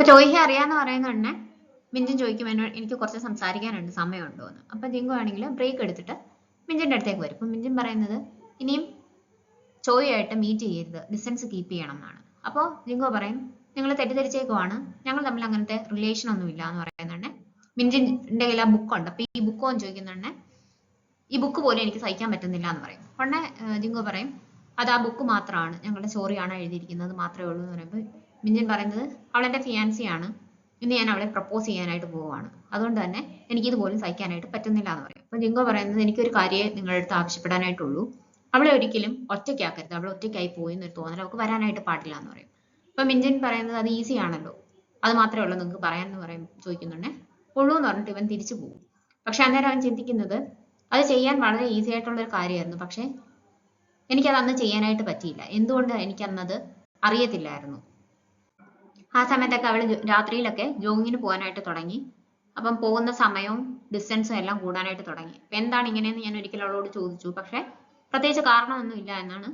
ചോദിക്കാൻ അറിയാന്ന് പറയുന്നുണ്ടെ മിഞ്ചൻ ചോദിക്കും എനിക്ക് കുറച്ച് സംസാരിക്കാനുണ്ട്, സമയമുണ്ടോ എന്ന്. അപ്പൊ ജിങ്കു ആണെങ്കിൽ ബ്രേക്ക് എടുത്തിട്ട് മിഞ്ചിന്റെ അടുത്തേക്ക് വരും. അപ്പൊ മിഞ്ചൻ പറയുന്നത് ഇനിയും ചോയുമായിട്ട് മീറ്റ് ചെയ്യരുത്, ഡിസ്റ്റൻസ് കീപ്പ് ചെയ്യണം എന്നാണ്. അപ്പോൾ ജിങ്കോ പറയും നിങ്ങൾ തെറ്റിദ്ധരിച്ചേക്കുവാണ്, ഞങ്ങൾ തമ്മിൽ അങ്ങനത്തെ റിലേഷൻ ഒന്നും ഇല്ല എന്ന് പറയുന്നുണ്ടെ മിഞ്ചിന്റെ കയ്യിൽ ആ ബുക്കുണ്ട്. അപ്പൊ ഈ ബുക്ക് ഓൻ ചോദിക്കുന്നുണ്ടെ ഈ ബുക്ക് പോലും എനിക്ക് സഹിക്കാൻ പറ്റുന്നില്ല എന്ന് പറയും. ഉടനെ ജിങ്കോ പറയും അത് ആ ബുക്ക് മാത്രമാണ്, ഞങ്ങളുടെ സ്റ്റോറിയാണ് എഴുതിയിരിക്കുന്നത് മാത്രമേ ഉള്ളൂ എന്ന് പറയുമ്പോൾ മിഞ്ചൻ പറയുന്നത് അവൾ എൻ്റെ ഫിയാൻസിയാണ്, ഇന്ന് ഞാൻ അവളെ പ്രപ്പോസ് ചെയ്യാനായിട്ട് പോവുകയാണ്, അതുകൊണ്ട് തന്നെ എനിക്കിത് പോലും സഹിക്കാനായിട്ട് പറ്റുന്നില്ല എന്ന് പറയും. അപ്പൊ ജിങ്കോ പറയുന്നത് എനിക്കൊരു കാര്യമേ നിങ്ങളുടെ അടുത്ത് ആവശ്യപ്പെടാനായിട്ടുള്ളൂ, അവളെ ഒരിക്കലും ഒറ്റയ്ക്കാക്കരുത്, അവൾ ഒറ്റയ്ക്കായി പോയി എന്നൊരു തോന്നൽ അവൾക്ക് വരാനായിട്ട് പാടില്ല എന്ന് പറയും. അപ്പൊ മിഞ്ചൻ പറയുന്നത് അത് ഈസി ആണല്ലോ, അത് മാത്രമേ ഉള്ളൂ നിങ്ങൾക്ക് പറയാമെന്ന് പറയും. ചോദിക്കുന്നുണ്ടെ ഉള്ളൂ എന്ന് പറഞ്ഞിട്ട് ഇവൻ തിരിച്ചു പോകും. പക്ഷെ അന്നേരം അവൻ ചിന്തിക്കുന്നത് അത് ചെയ്യാൻ വളരെ ഈസി ആയിട്ടുള്ള ഒരു കാര്യമായിരുന്നു, പക്ഷെ എനിക്കത് അന്ന് ചെയ്യാനായിട്ട് പറ്റിയില്ല. എന്തുകൊണ്ട് എനിക്കന്നത് അറിയത്തില്ലായിരുന്നു. ആ സമയത്തൊക്കെ അവൾ രാത്രിയിലൊക്കെ ജോഗിങ്ങിന് പോകാനായിട്ട് തുടങ്ങി. അപ്പം പോകുന്ന സമയവും ഡിസ്റ്റൻസും എല്ലാം കൂടാനായിട്ട് തുടങ്ങി. അപ്പൊ എന്താണ് ഇങ്ങനെയെന്ന് ഞാൻ ഒരിക്കലും അവളോട് ചോദിച്ചു, പക്ഷെ പ്രത്യേകിച്ച് കാരണമൊന്നും ഇല്ല എന്നാണ്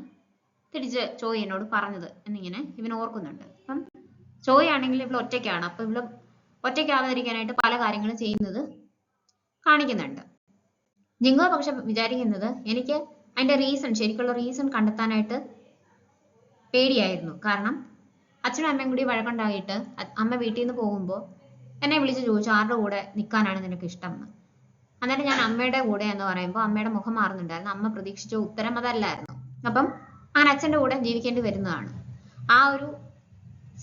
തിരിച്ച് ചോയ് എന്നോട് പറഞ്ഞത് എന്നിങ്ങനെ ഇവൻ ഓർക്കുന്നുണ്ട്. അപ്പം ചോയ് ആണെങ്കിൽ ഇവള് ഒറ്റയ്ക്കാണ്. അപ്പൊ ഇവള് ഒറ്റയ്ക്കാവാതിരിക്കാനായിട്ട് പല കാര്യങ്ങളും ചെയ്യുന്നത് കാണിക്കുന്നുണ്ട്. ജിങ്കോ പക്ഷെ വിചാരിക്കുന്നത് എനിക്ക് അതിന്റെ റീസൺ, ശരിക്കുള്ള റീസൺ കണ്ടെത്താനായിട്ട് പേടിയായിരുന്നു. കാരണം അച്ഛനും അമ്മയും കൂടി വഴക്കുണ്ടായിട്ട് അമ്മ വീട്ടിൽ നിന്ന് പോകുമ്പോൾ എന്നെ വിളിച്ച് ചോദിച്ചു ആരുടെ കൂടെ നിൽക്കാനാണ് നിനക്ക് ഇഷ്ടം എന്ന്. അന്നേരം ഞാൻ അമ്മയുടെ കൂടെ എന്ന് പറയുമ്പോൾ അമ്മയുടെ മുഖം മാറുന്നുണ്ടായിരുന്നു. അമ്മ പ്രതീക്ഷിച്ച ഉത്തരം അതല്ലായിരുന്നു. അപ്പം അങ്ങനെ അച്ഛൻ്റെ കൂടെ ജീവിക്കേണ്ടി വരുന്നതാണ്. ആ ഒരു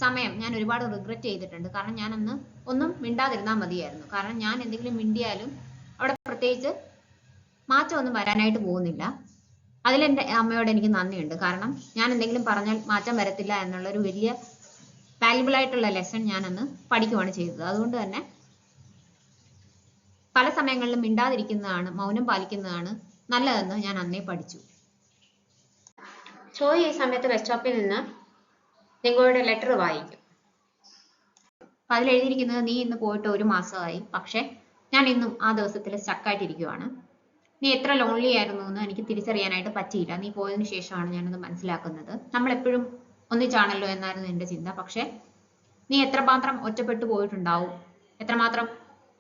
സമയം ഞാൻ ഒരുപാട് റിഗ്രറ്റ് ചെയ്തിട്ടുണ്ട്. കാരണം ഞാൻ അന്ന് ഒന്നും മിണ്ടാതിരുന്നാൽ മതിയായിരുന്നു. കാരണം ഞാൻ എന്തെങ്കിലും മിണ്ടിയാലും അവിടെ പ്രത്യേകിച്ച് മാറ്റമൊന്നും വരാനായിട്ട് പോകുന്നില്ല. അതിലെൻ്റെ അമ്മയോട് എനിക്ക് നന്ദിയുണ്ട്. കാരണം ഞാൻ എന്തെങ്കിലും പറഞ്ഞാൽ മാറ്റം വരത്തില്ല എന്നുള്ള ഒരു വലിയ വാല്യുബിൾ ആയിട്ടുള്ള ലെസൺ ഞാൻ അന്ന് പഠിക്കുകയാണ് ചെയ്തത്. അതുകൊണ്ട് തന്നെ പല സമയങ്ങളിലും മിണ്ടാതിരിക്കുന്നതാണ്, മൗനം പാലിക്കുന്നതാണ് നല്ലതെന്ന് ഞാൻ അന്നേ പഠിച്ചു. ചോയ് ഈ സമയത്ത് ബസ് സ്റ്റോപ്പിൽ നിന്ന് നിങ്ങളുടെ ലെറ്റർ വായിക്കും. അപ്പൊ അതിൽ എഴുതിയിരിക്കുന്നത് നീ ഇന്ന് പോയിട്ട് 1 മാസമായി, പക്ഷെ ഞാൻ ഇന്നും ആ ദിവസത്തിൽ സ്റ്റക്കായിട്ടിരിക്കുവാണ്. നീ എത്ര ലോൺലി ആയിരുന്നു എന്ന് എനിക്ക് തിരിച്ചറിയാനായിട്ട് പറ്റിയില്ല. നീ പോയതിനു ശേഷമാണ് ഞാനത് മനസ്സിലാക്കുന്നത്. നമ്മളെപ്പോഴും ഒന്നിച്ചാണല്ലോ എന്നായിരുന്നു എൻ്റെ ചിന്ത. പക്ഷെ നീ എത്രമാത്രം ഒറ്റപ്പെട്ടു പോയിട്ടുണ്ടാവും, എത്രമാത്രം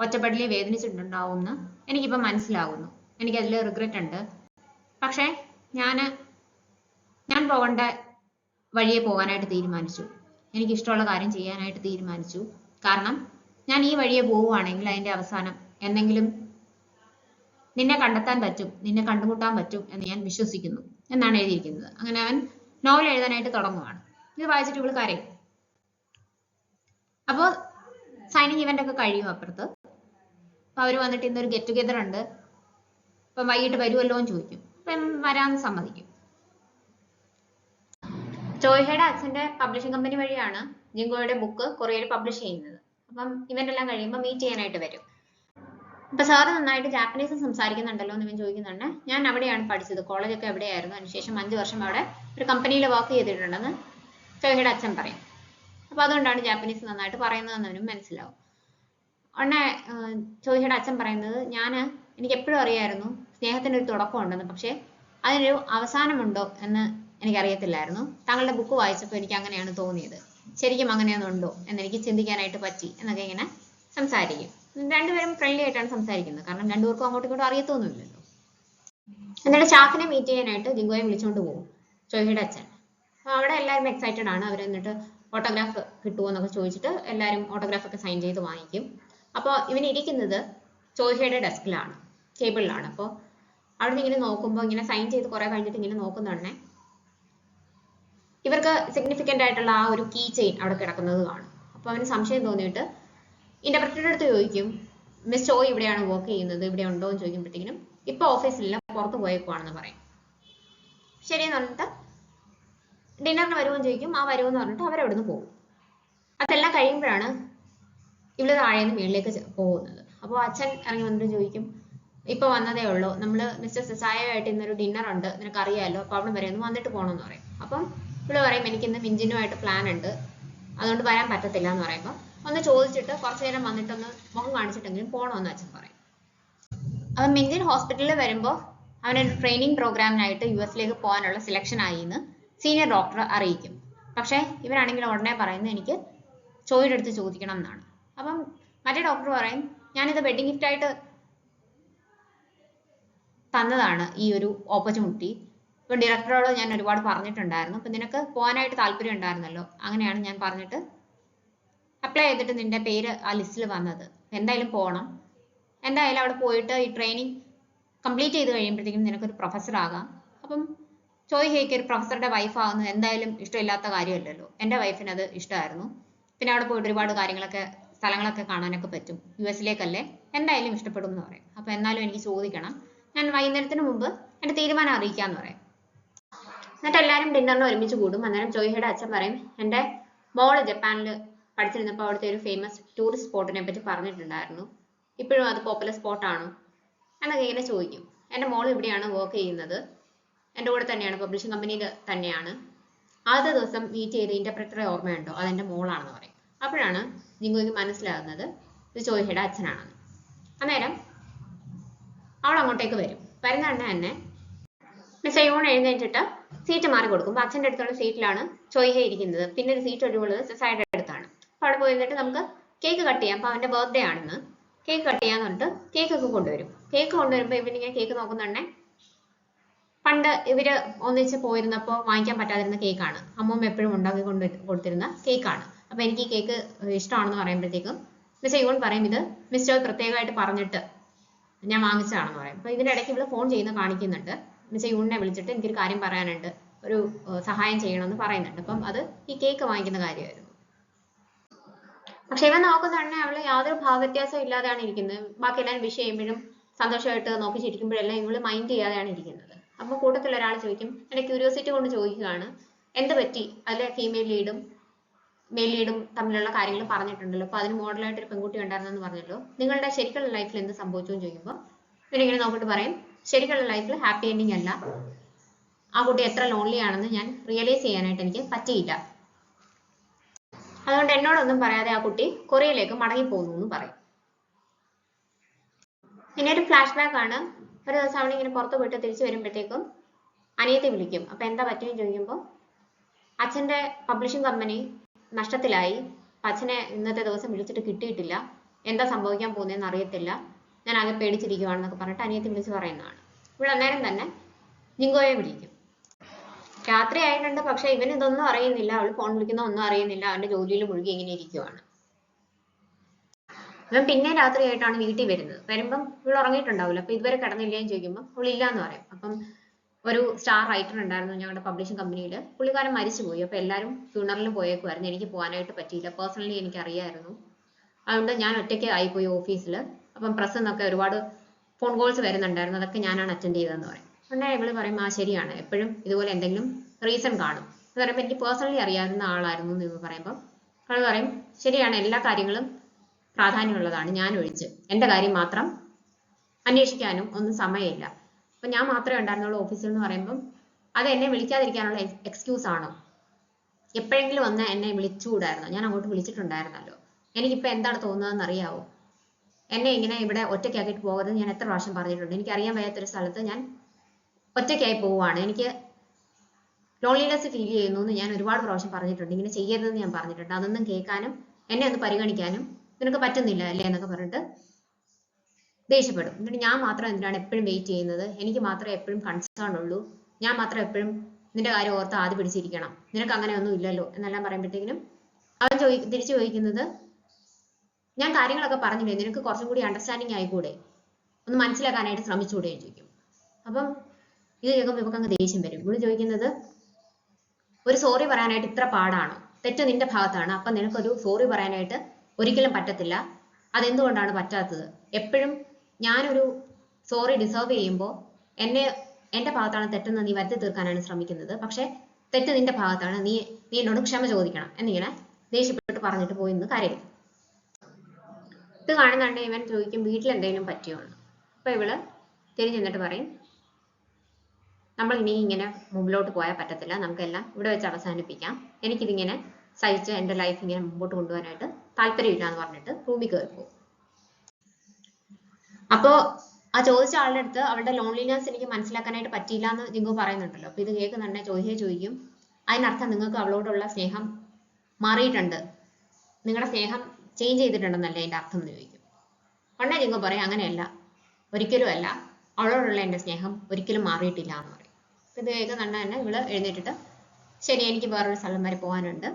ഒറ്റപ്പെടലിൽ വേദനിച്ചിട്ടുണ്ടാവും എന്ന് എനിക്കിപ്പോൾ മനസ്സിലാകുന്നു. എനിക്കതിൽ റിഗ്രറ്റ് ഉണ്ട്. പക്ഷെ ഞാൻ പോകേണ്ട വഴിയെ പോകാനായിട്ട് തീരുമാനിച്ചു. എനിക്കിഷ്ടമുള്ള കാര്യം ചെയ്യാനായിട്ട് തീരുമാനിച്ചു. കാരണം ഞാൻ ഈ വഴിയെ പോവുകയാണെങ്കിൽ അതിൻ്റെ അവസാനം എന്തെങ്കിലും നിന്നെ കണ്ടെത്താൻ പറ്റും, നിന്നെ കണ്ടുമുട്ടാൻ പറ്റും എന്ന് ഞാൻ വിശ്വസിക്കുന്നു എന്നാണ് എഴുതിയിരിക്കുന്നത്. അങ്ങനെ അവൻ നോവൽ എഴുതാനായിട്ട് തുടങ്ങുവാണ്. ഇത് വായിച്ചിട്ട് ഇവള് കരയും. അപ്പോൾ സൈനിങ് ഇവന്റ് ഒക്കെ കഴിയും അപ്പുറത്ത്. അപ്പൊ അവര് വന്നിട്ട് ഇന്നൊരു ഗെറ്റ് ടുഗെദർ ഉണ്ട്, അപ്പം വൈകിട്ട് വരുമല്ലോ എന്ന് ചോദിക്കും. അപ്പം വരാമെന്ന് സമ്മതിക്കും. ചോയ്ഹയുടെ അച്ഛന്റെ പബ്ലിഷിംഗ് കമ്പനി വഴിയാണ് ജിങ്കോയുടെ ബുക്ക് കൊറിയയിൽ പബ്ലിഷ് ചെയ്യുന്നത്. അപ്പം ഇവന്റ് എല്ലാം കഴിയുമ്പോൾ മീറ്റ് ചെയ്യാനായിട്ട് വരും. അപ്പൊ സാറ് നന്നായിട്ട് ജാപ്പനീസ് സംസാരിക്കുന്നുണ്ടല്ലോ എന്ന് ഇവൻ ചോദിക്കുന്നുണ്ട്. ഞാൻ അവിടെയാണ് പഠിച്ചത്, കോളേജൊക്കെ എവിടെയായിരുന്നു, അതിനുശേഷം 5 വർഷം അവിടെ ഒരു കമ്പനിയിൽ വർക്ക് ചെയ്തിട്ടുണ്ടെന്ന് ചോയ്ഹയുടെ അച്ഛൻ പറയും. അപ്പൊ അതുകൊണ്ടാണ് ജാപ്പനീസ് നന്നായിട്ട് പറയുന്നതെന്ന് അവനും മനസ്സിലാവും. ഉടനെ ചോയ്ഹയുടെ അച്ഛൻ പറയുന്നത് എനിക്ക് എപ്പോഴും അറിയായിരുന്നു സ്നേഹത്തിന് ഒരു തുടക്കം ഉണ്ടെന്ന്, പക്ഷെ അതിനൊരു അവസാനമുണ്ടോ എന്ന് എനിക്കറിയത്തില്ലായിരുന്നു. താങ്കളുടെ ബുക്ക് വായിച്ചപ്പോൾ എനിക്ക് അങ്ങനെയാണ് തോന്നിയത്, ശരിക്കും അങ്ങനെയൊന്നുണ്ടോ എന്ന് എനിക്ക് ചിന്തിക്കാനായിട്ട് പറ്റി എന്നൊക്കെ ഇങ്ങനെ സംസാരിക്കും. രണ്ടുപേരും ഫ്രണ്ട്ലി ആയിട്ടാണ് സംസാരിക്കുന്നത്, കാരണം രണ്ടുപേർക്കും അങ്ങോട്ടും ഇങ്ങോട്ടും അറിയത്തൊന്നുമില്ലല്ലോ. എന്നിട്ട് സ്റ്റാഫിനെ മീറ്റ് ചെയ്യാനായിട്ട് ജിങ്കോയെ വിളിച്ചുകൊണ്ട് പോകും ചോയ്ഹയുടെ അച്ഛൻ. അപ്പൊ അവിടെ എല്ലാവരും എക്സൈറ്റഡ് ആണ്. അവർ എന്നിട്ട് ഓട്ടോഗ്രാഫ് കിട്ടുമോ എന്നൊക്കെ ചോദിച്ചിട്ട് എല്ലാവരും ഓട്ടോഗ്രാഫ് ഒക്കെ സൈൻ ചെയ്ത് വാങ്ങിക്കും. അപ്പോൾ ഇവൻ ഇരിക്കുന്നത് ചോയ്ഹയുടെ ഡെസ്കിലാണ്, ടേബിളിലാണ്. അപ്പോൾ അവിടെ നിന്ന് ഇങ്ങനെ നോക്കുമ്പോൾ ഇങ്ങനെ സൈൻ ചെയ്ത് കുറെ കഴിഞ്ഞിട്ട് ഇങ്ങനെ നോക്കുന്നുണ്ടേ ഇവർക്ക് സിഗ്നിഫിക്കൻ്റ് ആയിട്ടുള്ള ആ ഒരു കീ ചെയിൻ അവിടെ കിടക്കുന്നത് കാണും. അപ്പോൾ അവന് സംശയം തോന്നിയിട്ട് ഇന്റർപ്രറ്ററുടെ അടുത്ത് ചോദിക്കും, മിസ് ചോയ് ഇവിടെയാണ് വർക്ക് ചെയ്യുന്നത്, ഇവിടെ ഉണ്ടോ എന്ന് ചോദിക്കുമ്പോഴത്തേക്കിനും ഇപ്പൊ ഓഫീസിലില്ല, പുറത്ത് പോയേക്കുവാണെന്ന് പറയും. ശരിയെന്ന് പറഞ്ഞിട്ട് ഡിന്നറിന് വരുമെന്ന് ചോദിക്കും. ആ വരുമെന്ന് പറഞ്ഞിട്ട് അവരവിടുന്ന് പോകും. അതെല്ലാം കഴിയുമ്പോഴാണ് ഇവള് താഴേന്ന് മുകളിലേക്ക് പോകുന്നത്. അപ്പോൾ അച്ഛൻ ഇറങ്ങി വന്നിട്ട് ചോദിക്കും, ഇപ്പൊ വന്നതേ ഉള്ളൂ, നമ്മള് മിസ്റ്റർ സെസായുമായിട്ട് ഇന്നൊരു ഡിന്നർ ഉണ്ട്, നിനക്ക് അറിയാമല്ലോ, അപ്പൊ അവിടെ വരെ ഒന്ന് വന്നിട്ട് പോകണമെന്ന് പറയും. അപ്പം ഇവള് പറയും എനിക്കിന്ന് മിഞ്ചിനുമായിട്ട് പ്ലാൻ ഉണ്ട്, അതുകൊണ്ട് വരാൻ പറ്റത്തില്ല എന്ന് പറയുമ്പോൾ ഒന്ന് ചോദിച്ചിട്ട് കുറച്ചു നേരം വന്നിട്ടൊന്ന് മുഖം കാണിച്ചിട്ടെങ്കിലും പോകണമെന്ന് അച്ഛൻ പറയും. അപ്പം മിഞ്ചിൻ ഹോസ്പിറ്റലിൽ വരുമ്പോൾ അവനൊരു ട്രെയിനിങ് പ്രോഗ്രാമിനായിട്ട് US പോകാനുള്ള സെലക്ഷൻ ആയി എന്ന് സീനിയർ ഡോക്ടർ അറിയിക്കും. പക്ഷേ ഇവനാണെങ്കിൽ ഉടനെ പറയുന്നത് എനിക്ക് ചോയുടെ അടുത്ത് ചോദിക്കണം എന്നാണ്. അപ്പം മറ്റേ ഡോക്ടർ പറയും ഞാനിത് വെഡിങ് ഗിഫ്റ്റ് ആയിട്ട് തന്നതാണ് ഈ ഒരു ഓപ്പർച്യൂണിറ്റി. ഇപ്പൊ ഡയറക്ടറോട് ഞാൻ ഒരുപാട് പറഞ്ഞിട്ടുണ്ടായിരുന്നു, അപ്പൊ നിനക്ക് പോകാനായിട്ട് താല്പര്യം ഉണ്ടായിരുന്നല്ലോ, അങ്ങനെയാണ് ഞാൻ പറഞ്ഞിട്ട് അപ്ലൈ ചെയ്തിട്ട് നിന്റെ പേര് ആ ലിസ്റ്റിൽ വന്നത്. എന്തായാലും പോകണം, എന്തായാലും അവിടെ പോയിട്ട് ഈ ട്രെയിനിങ് കംപ്ലീറ്റ് ചെയ്ത് കഴിയുമ്പോഴത്തേക്കും നിനക്കൊരു പ്രൊഫസർ ആകാം. അപ്പം ചോയ് ഹേക്ക് ഒരു പ്രൊഫസറുടെ വൈഫ് ആവുന്നത് എന്തായാലും ഇഷ്ടമില്ലാത്ത കാര്യമല്ലല്ലോ. എൻ്റെ വൈഫിന് അത് ഇഷ്ടമായിരുന്നു. പിന്നെ അവിടെ പോയിട്ട് ഒരുപാട് സ്ഥലങ്ങളൊക്കെ കാണാനൊക്കെ പറ്റും. US-ലേക്കല്ലേ, എന്തായാലും ഇഷ്ടപ്പെടും എന്ന് പറയും. അപ്പൊ എന്നാലും എനിക്ക് ചോദിക്കണം, ഞാൻ വൈകുന്നേരത്തിന് മുമ്പ് എൻ്റെ തീരുമാനം അറിയിക്കാന്ന് പറയും. എന്നിട്ട് എല്ലാവരും ഡിന്നറിന് ഒരുമിച്ച് കൂടും. അന്നേരം ചോയ്ഹയുടെ അച്ഛൻ പറയും എൻ്റെ മോള് ജപ്പാനിൽ പഠിച്ചിരുന്നപ്പോൾ അവിടുത്തെ ഒരു ഫേമസ് ടൂറിസ്റ്റ് സ്പോട്ടിനെ പറ്റി പറഞ്ഞിട്ടുണ്ടായിരുന്നു, ഇപ്പോഴും അത് പോപ്പുലർ സ്പോട്ടാണോ എന്നൊക്കെ ഇങ്ങനെ ചോദിക്കും. എൻ്റെ മോൾ ഇവിടെയാണ് വർക്ക് ചെയ്യുന്നത്, എൻ്റെ കൂടെ തന്നെയാണ്, പബ്ലിഷിംഗ് കമ്പനിയിൽ തന്നെയാണ്. ആദ്യത്തെ ദിവസം മീറ്റ് ചെയ്ത് ഇന്റർപ്രറ്ററെ ഓർമ്മയുണ്ടോ, അതെൻ്റെ മോളാണെന്ന് പറയും. അപ്പോഴാണ് ജിങ്കോയ്ക്ക് മനസ്സിലാകുന്നത് ഇത് ചോയ്ഹയുടെ അച്ഛനാണെന്ന്. അന്നേരം അവൾ അങ്ങോട്ടേക്ക് വരും. വരുന്ന തന്നെ മിസ്റ്റർ യൂൺ എഴുന്നേറ്റിട്ട് സീറ്റ് മാറി കൊടുക്കും. അപ്പൊ അച്ഛൻ്റെ അടുത്തുള്ള സീറ്റിലാണ് ചോയ്ഹെ ഇരിക്കുന്നത്. പിന്നെ ഒരു സീറ്റ് ഒഴിവുള്ളത് സെസയുടെ അടുത്താണ്. അപ്പൊ അവിടെ പോയി നിന്നിട്ട് നമുക്ക് കേക്ക് കട്ട് ചെയ്യാം, അപ്പൊ അവന്റെ ബർത്ത്ഡേ ആണെന്ന്, കേക്ക് കട്ട് ചെയ്യാന്ന് പറഞ്ഞിട്ട് കേക്ക് ഒക്കെ കൊണ്ടുവരും. കേക്ക് കൊണ്ടുവരുമ്പോൾ ഇവനിങ്ങനെ കേക്ക് നോക്കുന്നുണ്ടെ പണ്ട് ഇവര് ഒന്നിച്ച് പോയിരുന്നപ്പോൾ വാങ്ങിക്കാൻ പറ്റാതിരുന്ന കേക്കാണ്, അമ്മൂമ്മ എപ്പോഴും ഉണ്ടാക്കി കൊടുത്തിരുന്ന കേക്കാണ്. അപ്പൊ എനിക്ക് ഈ കേക്ക് ഇഷ്ടമാണെന്ന് പറയുമ്പോഴത്തേക്കും മിസ്റ്റർ യൂൺ പറയും ഇത് മിസ്റ്റർ പ്രത്യേകമായിട്ട് പറഞ്ഞിട്ട് ഞാൻ വാങ്ങിച്ചതാണെന്ന് പറയും. അപ്പൊ ഇതിന്റെ ഇടയ്ക്ക് ഇവള് ഫോൺ ചെയ്യുന്ന കാണിക്കുന്നുണ്ട്. മിസ്റ്റർ യൂണിനെ വിളിച്ചിട്ട് എനിക്കൊരു കാര്യം പറയാനുണ്ട്, ഒരു സഹായം ചെയ്യണമെന്ന് പറയുന്നുണ്ട്. അപ്പം അത് ഈ കേക്ക് വാങ്ങിക്കുന്ന കാര്യമായിരുന്നു. പക്ഷെ ഇവൻ നോക്കുന്നുണ്ടെ അവള് യാതൊരു ഭാവവ്യത്യാസവും ഇല്ലാതെയാണ് ഇരിക്കുന്നത്. ബാക്കി എല്ലാവരും വിഷ് ചെയ്യുമ്പോഴും സന്തോഷമായിട്ട് നോക്കി ചിരിക്കുമ്പോഴെല്ലാം ഇവള് മൈൻഡ് ചെയ്യാതെയാണ് ഇരിക്കുന്നത്. അപ്പൊ കൂട്ടത്തിൽ ഒരാൾ ചോദിക്കും, എന്റെ ക്യൂരിയോസിറ്റി കൊണ്ട് ചോദിക്കുകയാണ്, എന്ത് പറ്റി, അതിലെ ഫീമെയിൽ ലീഡും മെയിൽ ലീഡും തമ്മിലുള്ള കാര്യങ്ങൾ പറഞ്ഞിട്ടുണ്ടല്ലോ, അപ്പൊ അതിന് മോഡലായിട്ട് ഒരു പെൺകുട്ടി ഉണ്ടായിരുന്നെന്ന് പറഞ്ഞല്ലോ, നിങ്ങളുടെ ശരിക്കുള്ള ലൈഫിൽ എന്ത് സംഭവിച്ചു എന്ന് ചോദിക്കുമ്പോൾ ഇവനിങ്ങനെ നോക്കിട്ട് പറയും, ശരിക്കുള്ള ലൈഫിൽ ഹാപ്പി എൻഡിങ് അല്ല, ആ കുട്ടി എത്ര ലോൺലി ആണെന്ന് ഞാൻ റിയലൈസ് ചെയ്യാനായിട്ട് എനിക്ക് പറ്റിയില്ല, അതുകൊണ്ട് എന്നോടൊന്നും പറയാതെ ആ കുട്ടി കൊറിയയിലേക്ക് മടങ്ങിപ്പോകുന്നു എന്ന് പറയും. ഇനി ഒരു ഫ്ലാഷ് ബാക്ക് ആണ്. ഒരു ദിവസം അവളിങ്ങനെ പുറത്ത് പോയിട്ട് തിരിച്ചു വരുമ്പോഴത്തേക്കും അനിയത്തി വിളിക്കും. അപ്പൊ എന്താ പറ്റിയെന്ന് ചോദിക്കുമ്പോൾ അച്ഛൻ്റെ പബ്ലിഷിംഗ് കമ്പനി നഷ്ടത്തിലായി, അച്ഛനെ ഇന്നത്തെ ദിവസം വിളിച്ചിട്ട് കിട്ടിയിട്ടില്ല, എന്താ സംഭവിക്കാൻ പോകുന്നതെന്ന് അറിയത്തില്ല, ഞാൻ ആകെ പേടിച്ചിരിക്കുവാണെന്നൊക്കെ പറഞ്ഞിട്ട് അനിയത്തി വിളിച്ച് പറയുന്നതാണ്. ഇവിടെ അന്നേരം തന്നെ ജിങ്കോയെ വിളിക്കും. രാത്രി ആയിട്ടുണ്ട്, പക്ഷെ ഇവൻ ഇതൊന്നും അറിയുന്നില്ല, അവൾ ഫോൺ വിളിക്കുന്ന ഒന്നും അറിയുന്നില്ല, അവന്റെ ജോലിയിൽ മുഴുകി ഇങ്ങനെ ഇരിക്കുവാണ്. ഇവൻ പിന്നെ രാത്രിയായിട്ടാണ് വീട്ടിൽ വരുന്നത്. വരുമ്പം ഇവൾ ഉറങ്ങിയിട്ടുണ്ടാവില്ല. അപ്പൊ ഇതുവരെ കിടന്നില്ലേന്ന് ചോദിക്കുമ്പോൾ അവൾ ഇല്ല എന്ന് പറയും. അപ്പം ഒരു സ്റ്റാർ റൈറ്റർ ഉണ്ടായിരുന്നു ഞങ്ങളുടെ പബ്ലിഷിംഗ് കമ്പനിയിൽ, പുള്ളിക്കാരൻ മരിച്ചുപോയി. അപ്പൊ എല്ലാവരും ഫ്യൂണറലിന് പോയേക്കുമായിരുന്നു, എനിക്ക് പോകാനായിട്ട് പറ്റിയില്ല, പേഴ്സണലി എനിക്ക് അറിയായിരുന്നു, അതുകൊണ്ട് ഞാൻ ഒറ്റയ്ക്ക് ആയിപ്പോയി ഓഫീസിൽ. അപ്പം പ്രസ് എന്നൊക്കെ ഒരുപാട് ഫോൺ കോൾസ് വരുന്നുണ്ടായിരുന്നു, അതൊക്കെ ഞാനാണ് അറ്റൻഡ് ചെയ്തതെന്ന് പറയും. ഉടനെ ഇവള് പറയും ആ ശരിയാണ്, എപ്പോഴും ഇതുപോലെ എന്തെങ്കിലും റീസൺ കാണും എന്ന് പറയുമ്പോൾ എനിക്ക് പേഴ്സണലി അറിയാവുന്ന ആളായിരുന്നു എന്ന് പറയുമ്പോൾ അവൾ പറയും ശരിയാണ്, എല്ലാ കാര്യങ്ങളും പ്രാധാന്യമുള്ളതാണ്, ഞാൻ ഒഴിച്ച് എൻ്റെ കാര്യം മാത്രം അന്വേഷിക്കാനും ഒന്നും സമയമില്ല, അപ്പൊ ഞാൻ മാത്രമേ ഉണ്ടായിരുന്നുള്ളൂ ഓഫീസിൽ എന്ന് പറയുമ്പം അത് എന്നെ വിളിക്കാതിരിക്കാനുള്ള എക്സ്ക്യൂസ് ആണോ, എപ്പോഴെങ്കിലും ഒന്ന് എന്നെ വിളിച്ചുകൂടായിരുന്നോ, ഞാൻ അങ്ങോട്ട് വിളിച്ചിട്ടുണ്ടായിരുന്നല്ലോ, എനിക്കിപ്പോൾ എന്താണ് തോന്നുന്നതെന്ന് അറിയാവോ, എന്നെ ഇങ്ങനെ ഇവിടെ ഒറ്റയ്ക്കാക്കിയിട്ട് പോകരുത് ഞാൻ എത്ര പ്രാവശ്യം പറഞ്ഞിട്ടുണ്ട്, എനിക്കറിയാൻ വയ്യാത്തൊരു സ്ഥലത്ത് ഞാൻ ഒറ്റയ്ക്കായി പോവുകയാണ്, എനിക്ക് ലോൺലിനെസ് ഫീൽ ചെയ്യുന്നു എന്ന് ഞാൻ ഒരുപാട് പ്രാവശ്യം പറഞ്ഞിട്ടുണ്ട്, ഇങ്ങനെ ചെയ്യരുതെന്ന് ഞാൻ പറഞ്ഞിട്ടുണ്ട്, അതൊന്നും കേൾക്കാനും എന്നെ ഒന്ന് പരിഗണിക്കാനും നിനക്ക് പറ്റുന്നില്ല അല്ലേ എന്നൊക്കെ പറഞ്ഞിട്ട് ദേഷ്യപ്പെടും. എന്നിട്ട് ഞാൻ മാത്രം എന്തിനാണ് എപ്പോഴും വെയിറ്റ് ചെയ്യുന്നത്, എനിക്ക് മാത്രമേ എപ്പോഴും കൺസേൺ ഉള്ളൂ, ഞാൻ മാത്രം എപ്പോഴും നിന്റെ കാര്യം ഓർത്ത് ആദ്യം പിടിച്ചിരിക്കണം, നിനക്ക് അങ്ങനെ ഒന്നും ഇല്ലല്ലോ എന്നെല്ലാം പറയുമ്പോഴത്തേക്കിനും അവൻ തിരിച്ചു ചോദിക്കുന്നത് ഞാൻ കാര്യങ്ങളൊക്കെ പറഞ്ഞില്ലേ, നിനക്ക് കുറച്ചും കൂടി അണ്ടർസ്റ്റാൻഡിങ് ആയിക്കൂടെ, ഒന്ന് മനസ്സിലാക്കാനായിട്ട് ശ്രമിച്ചുകൂടെ ചോദിക്കും. അപ്പം ഇത് കേൾക്കുമ്പോൾ ഇവർക്ക് അങ്ങ് ദേഷ്യം വരും. ഇവിടെ ചോദിക്കുന്നത് ഒരു സോറി പറയാനായിട്ട് ഇത്ര പാടാണോ, തെറ്റ് നിന്റെ ഭാഗത്താണ്, അപ്പം നിനക്കൊരു സോറി പറയാനായിട്ട് ഒരിക്കലും പറ്റത്തില്ല, അതെന്തുകൊണ്ടാണ് പറ്റാത്തത്, എപ്പോഴും ഞാനൊരു സോറി ഡിസേർവ് ചെയ്യുമ്പോൾ എൻ്റെ ഭാഗത്താണ് തെറ്റെന്ന് നീ വരുത്തി തീർക്കാനാണ് ശ്രമിക്കുന്നത്, പക്ഷെ തെറ്റ് നിന്റെ ഭാഗത്താണ്, നീ എന്നോട് ക്ഷമ ചോദിക്കണം എന്നിങ്ങനെ ദേഷ്യപ്പെട്ട് പറഞ്ഞിട്ട് പോയി നിന്ന് കരയും. ഇത് കാണുന്നുണ്ട് ഇവൻ ചോദിക്കും വീട്ടിൽ എന്തെങ്കിലും പറ്റിയോ എന്ന്. അപ്പൊ ഇവള് തിരിഞ്ഞു നിന്നിട്ട് പറയും നമ്മൾ ഇനി ഇങ്ങനെ മുമ്പിലോട്ട് പോയാൽ പറ്റത്തില്ല, നമുക്കെല്ലാം ഇവിടെ വെച്ച് അവസാനിപ്പിക്കാം, എനിക്കിതിങ്ങനെ സഹിച്ച് എൻ്റെ ലൈഫ് ഇങ്ങനെ മുമ്പോട്ട് കൊണ്ടുപോകാനായിട്ട് താല്പര്യമില്ല എന്ന് പറഞ്ഞിട്ട് റൂമിൽ കയറി പോകും. അപ്പോ ആ ചോദിച്ച ആളുടെ അടുത്ത് അവളുടെ ലോൺലിനെസ് എനിക്ക് മനസ്സിലാക്കാനായിട്ട് പറ്റിയില്ല എന്ന് ജിങ്കോ പറയുന്നുണ്ടല്ലോ. അപ്പൊ ഇത് കേൾക്കുന്നുണ്ടെ ചോദിക്കും അതിനർത്ഥം നിങ്ങൾക്ക് അവളോടുള്ള സ്നേഹം മാറിയിട്ടുണ്ട്, നിങ്ങളുടെ സ്നേഹം ചേഞ്ച് ചെയ്തിട്ടുണ്ടെന്നല്ലേ അതിന്റെ അർത്ഥം എന്ന് ചോദിക്കും. ഉടനെ ജിങ്കോ പറയും അങ്ങനെയല്ല, ഒരിക്കലും അല്ല, അവളോടുള്ള എൻ്റെ സ്നേഹം ഒരിക്കലും മാറിയിട്ടില്ല എന്ന് പറയും. അപ്പൊ ഇത് കേൾക്കുന്നുണ്ട് തന്നെ ഇവള് എഴുന്നേറ്റിട്ട് ശരി എനിക്ക് വേറൊരു സ്ഥലം വരെ പോകാനുണ്ട്,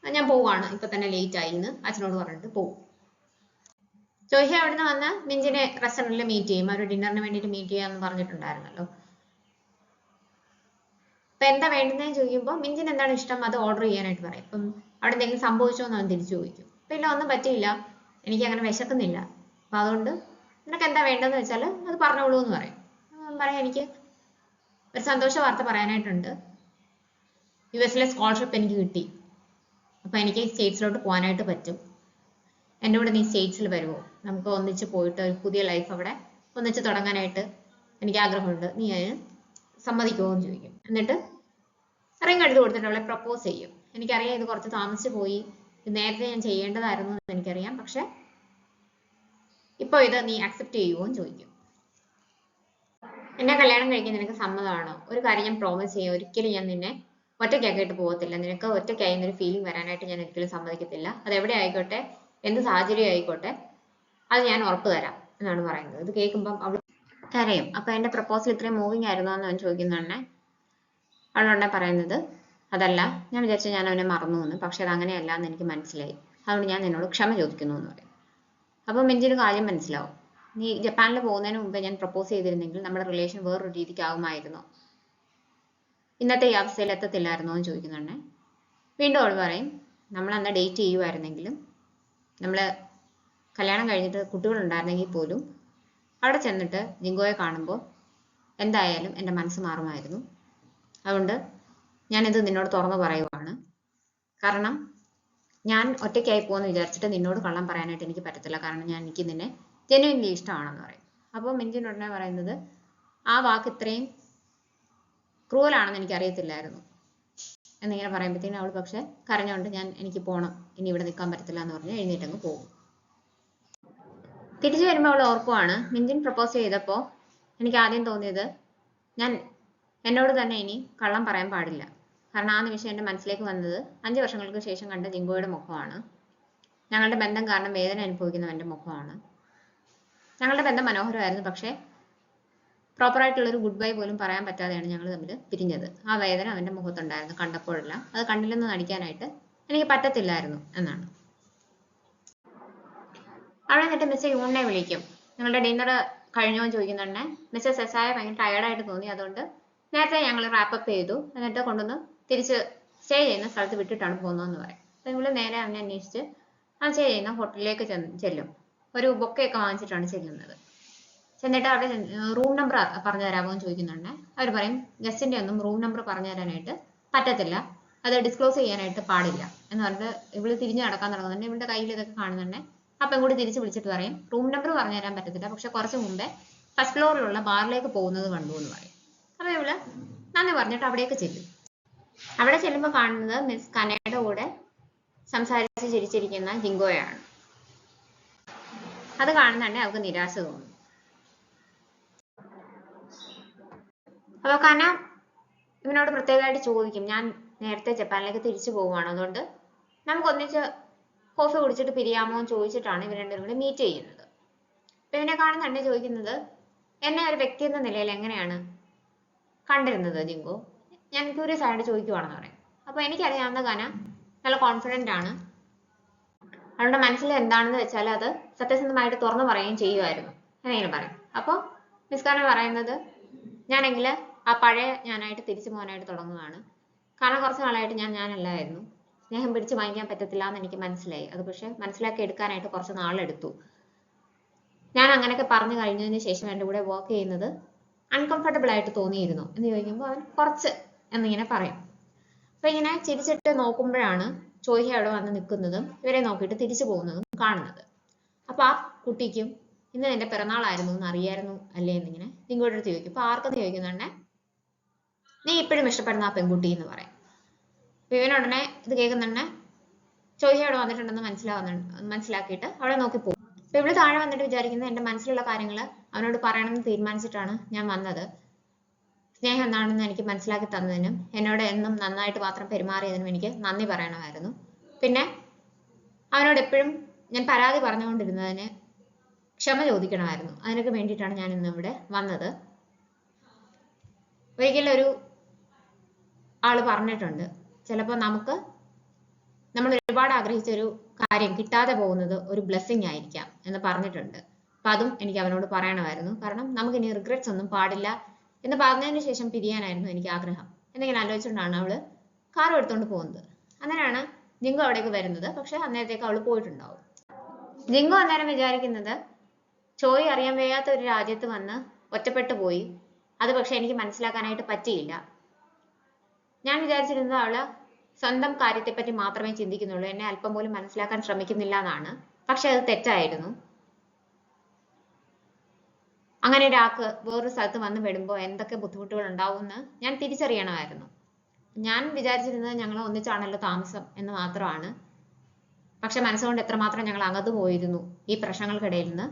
ഞാൻ പോവാണ്, ഇപ്പൊ തന്നെ ലേറ്റ് ആയി എന്ന് അച്ഛനോട് പറഞ്ഞിട്ട് പോകും. ജോഹി അവിടുന്ന് വന്ന് മിഞ്ചിനെ റെസ്റ്റോറൻറ്റിൽ മീറ്റ് ചെയ്യും. അവർ ഡിന്നറിന് വേണ്ടിയിട്ട് മീറ്റ് ചെയ്യാന്ന് പറഞ്ഞിട്ടുണ്ടായിരുന്നല്ലോ. അപ്പൊ എന്താ വേണ്ടതെന്ന് ചോദിക്കുമ്പോൾ മിഞ്ചിന് എന്താണ് ഇഷ്ടം അത് ഓർഡർ ചെയ്യാനായിട്ട് പറയും. ഇപ്പം അവിടെ എന്തെങ്കിലും സംഭവിച്ചോ എന്ന് അവൻ തിരിച്ചു ചോദിക്കും. അപ്പൊ ഇല്ല ഒന്നും പറ്റിയില്ല, എനിക്ക് അങ്ങനെ വിശക്കുന്നില്ല, അപ്പൊ അതുകൊണ്ട് നിനക്ക് എന്താ വേണ്ടതെന്ന് വെച്ചാൽ അത് പറഞ്ഞോളൂ എന്ന് പറയും. അവൻ പറയാം എനിക്ക് ഒരു സന്തോഷ വാർത്ത പറയാനായിട്ടുണ്ട്, US സ്കോളർഷിപ്പ് എനിക്ക് കിട്ടി, അപ്പൊ എനിക്ക് സ്റ്റേറ്റ്സിലോട്ട് പോകാനായിട്ട് പറ്റും, എൻ്റെ കൂടെ നീ സ്റ്റേറ്റ്സിൽ വരുമോ, നമുക്ക് ഒന്നിച്ച് പോയിട്ട് ഒരു പുതിയ ലൈഫ് അവിടെ ഒന്നിച്ച് തുടങ്ങാനായിട്ട് എനിക്ക് ആഗ്രഹമുണ്ട്, നീ അതിന് സമ്മതിക്കുമോ എന്ന് ചോദിക്കും. എന്നിട്ട് റിങ് എടുത്ത് കൊടുത്തിട്ട് അവളെ പ്രപ്പോസ് ചെയ്യും. എനിക്കറിയാം ഇത് കുറച്ച് താമസിച്ചു പോയി, ഇത് നേരത്തെ ഞാൻ ചെയ്യേണ്ടതായിരുന്നു എന്ന് എനിക്കറിയാം, പക്ഷെ ഇപ്പൊ ഇത് നീ അക്സെപ്റ്റ് ചെയ്യുമോ എന്ന് ചോദിക്കും. എന്നെ കല്യാണം കഴിക്കാൻ നിനക്ക് സമ്മതമാണോ? ഒരു കാര്യം ഞാൻ പ്രോമിസ് ചെയ്യാം, ഒരിക്കലും ഞാൻ നിന്നെ ഒറ്റയ്ക്കാക്കിയിട്ട് പോകത്തില്ല, നിനക്ക് ഒറ്റയ്ക്കായി എന്നൊരു ഫീലിംഗ് വരാനായിട്ട് ഞാൻ ഒരിക്കലും സമ്മതിക്കത്തില്ല, അത് എവിടെ ആയിക്കോട്ടെ എന്ത് സാഹചര്യം ആയിക്കോട്ടെ അത് ഞാൻ ഉറപ്പ് തരാം എന്നാണ് പറയുന്നത്. ഇത് കേൾക്കുമ്പം അവൾ കരയും. അപ്പൊ എന്റെ പ്രപ്പോസൽ ഇത്രയും മൂവിങ് ആയിരുന്നോ എന്ന് അവൻ ചോദിക്കുന്നുണ്ടെ അവളുണ്ടെ പറയുന്നത് അതല്ല, ഞാൻ വിചാരിച്ചു ഞാൻ അവനെ മറന്നു എന്ന്, പക്ഷെ അത് അങ്ങനെയല്ല എന്ന് എനിക്ക് മനസ്സിലായി, അതുകൊണ്ട് ഞാൻ നിന്നോട് ക്ഷമ ചോദിക്കുന്നു എന്ന് പറയും. അപ്പൊ മിഞ്ചിന് കാര്യം മനസ്സിലാവും, നീ ജപ്പാനിൽ പോകുന്നതിന് മുമ്പേ ഞാൻ പ്രപ്പോസ് ചെയ്തിരുന്നെങ്കിൽ നമ്മുടെ റിലേഷൻ വേറൊരു രീതിക്കാവുമായിരുന്നോ, ഇന്നത്തെ ഈ അവസ്ഥയിൽ എത്തത്തില്ലായിരുന്നോ എന്ന് ചോദിക്കുന്നുണ്ടെ വീണ്ടും അവൾ പറയും നമ്മൾ അന്ന് ഡേറ്റ് ചെയ്യുമായിരുന്നെങ്കിലും നമ്മൾ കല്യാണം കഴിഞ്ഞിട്ട് കുട്ടികളുണ്ടായിരുന്നെങ്കിൽ പോലും അവിടെ ചെന്നിട്ട് ജിങ്കോയെ കാണുമ്പോൾ എന്തായാലും എൻ്റെ മനസ്സ് മാറുമായിരുന്നു, അതുകൊണ്ട് ഞാനിത് നിന്നോട് തുറന്നു പറയുവാണ്, കാരണം ഞാൻ ഒറ്റയ്ക്കായി പോകുമെന്ന് വിചാരിച്ചിട്ട് നിന്നോട് കള്ളം പറയാനായിട്ട് എനിക്ക് പറ്റത്തില്ല, കാരണം എനിക്ക് നിന്നെ ജെന്യുവിൻലി ഇഷ്ടമാണെന്ന് പറയും. അപ്പോൾ മിഞ്ചിൻ ഉടനെ പറയുന്നത് ആ വാക്ക് ഇത്രയും ക്രൂവലാണെന്ന് എനിക്ക് അറിയത്തില്ലായിരുന്നു എന്നിങ്ങനെ പറയുമ്പോഴത്തേക്കും അവൾ പക്ഷെ കരഞ്ഞുകൊണ്ട് എനിക്ക് പോകണം, ഇനി ഇവിടെ നിൽക്കാൻ പറ്റത്തില്ല എന്ന് പറഞ്ഞ് എഴുന്നേറ്റങ്ങ് പോകും. തിരിച്ചു വരുമ്പോൾ അവൾ ഓർക്കുവാണ് മിഞ്ചിൻ പ്രപ്പോസ് ചെയ്തപ്പോൾ എനിക്ക് ആദ്യം തോന്നിയത് ഞാൻ എന്നോട് തന്നെ ഇനി കള്ളം പറയാൻ പാടില്ല, കാരണം ആ നിമിഷം എൻ്റെ മനസ്സിലേക്ക് വന്നത് 5 വർഷങ്ങൾക്ക് ശേഷം കണ്ട ജിങ്കോയുടെ മുഖമാണ്, ഞങ്ങളുടെ ബന്ധം കാരണം വേദന അനുഭവിക്കുന്നവൻ്റെ മുഖമാണ്, ഞങ്ങളുടെ ബന്ധം മനോഹരമായിരുന്നു, പക്ഷേ പ്രോപ്പറായിട്ടുള്ളൊരു ഗുഡ് ബൈ പോലും പറയാൻ പറ്റാതെയാണ് ഞങ്ങൾ തമ്മിൽ പിരിഞ്ഞത്, ആ വേദന അവൻ്റെ മുഖത്തുണ്ടായിരുന്നു കണ്ടപ്പോഴെല്ലാം, അത് കണ്ടില്ലെന്ന് നടിക്കാനായിട്ട് എനിക്ക് പറ്റത്തില്ലായിരുന്നു എന്നാണ്. അവിടെ എന്നിട്ട് മിസ്റ്റർ യൂണിനെ വിളിക്കും. ഞങ്ങളുടെ ഡിന്നർ കഴിഞ്ഞോ എന്ന് ചോദിക്കുന്നുണ്ടെ മിസ്റ്റർ സെസായ ഭയങ്കര ടയർഡായിട്ട് തോന്നി, അതുകൊണ്ട് നേരത്തെ ഞങ്ങൾ റാപ്പപ്പ് ചെയ്തു, എന്നിട്ട് കൊണ്ടുവന്ന് തിരിച്ച് സ്റ്റേ ചെയ്യുന്ന സ്ഥലത്ത് വിട്ടിട്ടാണ് പോകുന്നതെന്ന് പറയും. അപ്പോൾ നിങ്ങൾ നേരെ അവനെ അന്വേഷിച്ച് ആ സ്റ്റേ ചെയ്യുന്ന ഹോട്ടലിലേക്ക് ചെല്ലും. ഒരു ബൊക്കെയൊക്കെ വാങ്ങിച്ചിട്ടാണ് ചെല്ലുന്നത്. ചെന്നിട്ട് അവിടെ റൂം നമ്പർ പറഞ്ഞു തരാമോ എന്ന് ചോദിക്കുന്നുണ്ട്. അവർ പറയും ഗസ്റ്റിന്റെ ഒന്നും റൂം നമ്പർ പറഞ്ഞു തരാനായിട്ട് പറ്റത്തില്ല, അത് ഡിസ്ക്ലോസ് ചെയ്യാനായിട്ട് പാടില്ല എന്ന് പറഞ്ഞിട്ട് ഇവള് തിരിഞ്ഞു നടക്കാൻ തുടങ്ങുന്നുണ്ട്. ഇവളുടെ കയ്യിൽ ഇതൊക്കെ കാണുന്നുണ്ട്. അപ്പം കൂടി തിരിച്ച് വിളിച്ചിട്ട് പറയും റൂം നമ്പർ പറഞ്ഞു തരാൻ പറ്റത്തില്ല, പക്ഷെ കുറച്ച് മുമ്പേ ഫസ്റ്റ് ഫ്ലോറിലുള്ള ബാറിലേക്ക് പോകുന്നത് കണ്ടു എന്ന് പറയും. അപ്പൊ ഇവള് നന്ദി പറഞ്ഞിട്ട് അവിടേക്ക് ചെല്ലും. അവിടെ ചെല്ലുമ്പോൾ കാണുന്നത് മിസ് കനയുടെ കൂടെ സംസാരിച്ച് ചിരിച്ചിരിക്കുന്ന ജിങ്കോയാണ്. അത് കാണുന്നുണ്ടെ അവൾക്ക് നിരാശ തോന്നും. അപ്പൊ കന ഇവനോട് പ്രത്യേകമായിട്ട് ചോദിക്കും, ഞാൻ നേരത്തെ ജപ്പാനിലേക്ക് തിരിച്ചു പോവുകയാണ്, അതുകൊണ്ട് നമുക്ക് ഒന്നിച്ച് കോഫി കുടിച്ചിട്ട് പിരിയാമോ എന്ന് ചോദിച്ചിട്ടാണ് ഇവർ രണ്ടുപേരും കൂടി മീറ്റ് ചെയ്യുന്നത്. അപ്പൊ ഇവനെ കാണുന്നുണ്ടെ ചോദിക്കുന്നത് എന്നെ ഒരു വ്യക്തി എന്ന നിലയിൽ എങ്ങനെയാണ് കണ്ടിരുന്നത് ജിങ്കോ, ഞാൻ ക്യൂരിയസ് ആയിട്ട് ചോദിക്കുവാണെന്ന് പറയും. അപ്പൊ എനിക്കറിയാവുന്ന കന നല്ല കോൺഫിഡന്റ് ആണ്, അവളുടെ മനസ്സിൽ എന്താണെന്ന് വെച്ചാൽ അത് സത്യസന്ധമായിട്ട് തുറന്നു പറയുകയും ചെയ്യുമായിരുന്നു എന്നെങ്കിലും പറയും. അപ്പോൾ മിസ് കന പറയുന്നത് ഞാനെങ്കിൽ ആ പഴയ ഞാനായിട്ട് തിരിച്ചു പോകാനായിട്ട് തുടങ്ങുകയാണ്, കാരണം കുറച്ച് നാളായിട്ട് ഞാനല്ലായിരുന്നു, സ്നേഹം പിടിച്ച് വാങ്ങിക്കാൻ പറ്റത്തില്ല എന്ന് എനിക്ക് മനസ്സിലായി, അത് പക്ഷെ മനസ്സിലാക്കി എടുക്കാനായിട്ട് കുറച്ച് നാളെടുത്തു, ഞാൻ അങ്ങനെയൊക്കെ പറഞ്ഞു കഴിഞ്ഞതിന് ശേഷം എൻ്റെ കൂടെ വർക്ക് ചെയ്യുന്നത് അൺകംഫർട്ടബിൾ ആയിട്ട് തോന്നിയിരുന്നു എന്ന് ചോദിക്കുമ്പോൾ അവൻ കുറച്ച് എന്നിങ്ങനെ പറയും. അപ്പൊ ഇങ്ങനെ ചിരിച്ചിട്ട് നോക്കുമ്പോഴാണ് ചോയ്ഹ അവിടെ വന്ന് നിൽക്കുന്നതും ഇവരെ നോക്കിയിട്ട് തിരിച്ചു പോകുന്നതും കാണുന്നത്. അപ്പൊ ആ കുട്ടിക്കും ഇന്ന് നിന്റെ പിറന്നാളായിരുന്നു എന്ന് അറിയായിരുന്നു അല്ലേ എന്നിങ്ങനെ നിങ്ങളുടെ അടുത്ത് ചോദിക്കും. അപ്പൊ ആർക്കെന്ന് ചോദിക്കുന്നുണ്ടെ നീ ഇപ്പോഴും ഇഷ്ടപ്പെടുന്ന ആ പെൺകുട്ടി എന്ന് പറയും. ഇവനുടനെ ഇത് കേൾക്കുന്നുണ്ടെ ചോയ്ഹ അവിടെ വന്നിട്ടുണ്ടെന്ന് മനസ്സിലാക്കിയിട്ട് അവിടെ നോക്കി പോകും. അപ്പൊ ഇവിടെ താഴെ വന്നിട്ട് വിചാരിക്കുന്നത് എന്റെ മനസ്സിലുള്ള കാര്യങ്ങൾ അവനോട് പറയണമെന്ന് തീരുമാനിച്ചിട്ടാണ് ഞാൻ വന്നത്, സ്നേഹം എന്താണെന്ന് എനിക്ക് മനസ്സിലാക്കി തന്നതിനും എന്നോട് എന്നും നന്നായിട്ട് മാത്രം പെരുമാറിയതിനും എനിക്ക് നന്ദി പറയണമായിരുന്നു, പിന്നെ അവനോട് എപ്പോഴും ഞാൻ പരാതി പറഞ്ഞുകൊണ്ടിരുന്നതിന് ക്ഷമ ചോദിക്കണമായിരുന്നു. അതിനൊക്കെ വേണ്ടിയിട്ടാണ് ഞാൻ ഇന്ന് ഇവിടെ വന്നത്. ഒരിക്കലും ഒരു ആള് പറഞ്ഞിട്ടുണ്ട്, ചിലപ്പോൾ നമ്മൾ ഒരുപാട് ആഗ്രഹിച്ച ഒരു കാര്യം കിട്ടാതെ പോകുന്നത് ഒരു ബ്ലെസ്സിങ് ആയിരിക്കാം എന്ന് പറഞ്ഞിട്ടുണ്ട്. അപ്പൊ അതും എനിക്ക് അവനോട് പറയണമായിരുന്നു. കാരണം നമുക്ക് ഇനി റിഗ്രറ്റ്സ് ഒന്നും പാടില്ല എന്ന് പറഞ്ഞതിന് ശേഷം പിരിയാനായിരുന്നു എനിക്ക് ആഗ്രഹം. എന്നിങ്ങനെ ആലോചിച്ചുകൊണ്ടാണ് അവള് കാർ എടുത്തുകൊണ്ട് പോകുന്നത്. അങ്ങനെയാണ് ജിങ്കു അവിടേക്ക് വരുന്നത്. പക്ഷെ അന്നേരത്തേക്ക് അവള് പോയിട്ടുണ്ടാവും. ജിങ്കു അന്നേരം വിചാരിക്കുന്നത് ചോയ് അറിയാൻ വയ്യാത്ത ഒരു രാജ്യത്ത് വന്ന് ഒറ്റപ്പെട്ടു പോയി. അത് പക്ഷെ എനിക്ക് മനസ്സിലാക്കാനായിട്ട് പറ്റിയില്ല. ഞാൻ വിചാരിച്ചിരുന്നത് അവള് സ്വന്തം കാര്യത്തെപ്പറ്റി മാത്രമേ ചിന്തിക്കുന്നുള്ളൂ, എന്നെ അല്പം പോലും മനസ്സിലാക്കാൻ ശ്രമിക്കുന്നില്ല എന്നാണ്. പക്ഷെ അത് തെറ്റായിരുന്നു. അങ്ങനെ ഒരാൾക്ക് വേറൊരു സ്ഥലത്ത് വന്ന് പെടുമ്പോൾ എന്തൊക്കെ ബുദ്ധിമുട്ടുകൾ ഉണ്ടാവുമെന്ന് ഞാൻ തിരിച്ചറിയണമായിരുന്നു. ഞാൻ വിചാരിച്ചിരുന്നത് ഞങ്ങൾ ഒന്നിച്ചാണല്ലോ താമസം എന്ന് മാത്രമാണ്. പക്ഷെ മനസ്സുകൊണ്ട് എത്രമാത്രം ഞങ്ങൾ അകന്നു പോയിരുന്നു ഈ പ്രശ്നങ്ങൾക്കിടയിൽ നിന്ന്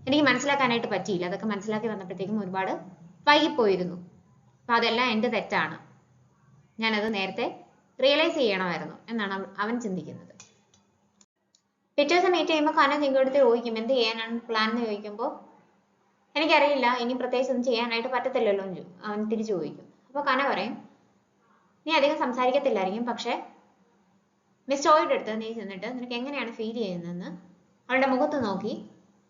എനിക്ക് മനസ്സിലാക്കാനായിട്ട് പറ്റിയില്ല. അതൊക്കെ മനസ്സിലാക്കി വന്നപ്പോഴത്തേക്കും ഒരുപാട് വൈകിപ്പോയിരുന്നു. അപ്പൊ അതെല്ലാം എന്റെ തെറ്റാണ്, ഞാനത് നേരത്തെ റിയലൈസ് ചെയ്യണമായിരുന്നു എന്നാണ് അവൻ ചിന്തിക്കുന്നത്. പിറ്റേ ദിവസം മീറ്റ് ചെയ്യുമ്പോൾ കന ജിങ്കോടുത്ത് ചോദിക്കും എന്ത് ചെയ്യാനാണ് പ്ലാൻ എന്ന് ചോദിക്കുമ്പോൾ എനിക്കറിയില്ല, ഇനി പ്രത്യേകിച്ച് ഒന്നും ചെയ്യാനായിട്ട് പറ്റത്തില്ലല്ലോ എന്ന് അവൻ തിരിച്ചു ചോദിക്കും. അപ്പൊ കന പറയും നീ അധികം സംസാരിക്കത്തില്ലായിരിക്കും, പക്ഷെ മിസ് ചോയുടെ അടുത്ത് നീ ചെന്നിട്ട് നിനക്ക് എങ്ങനെയാണ് ഫീൽ ചെയ്യുന്നതെന്ന് അവളുടെ മുഖത്ത് നോക്കി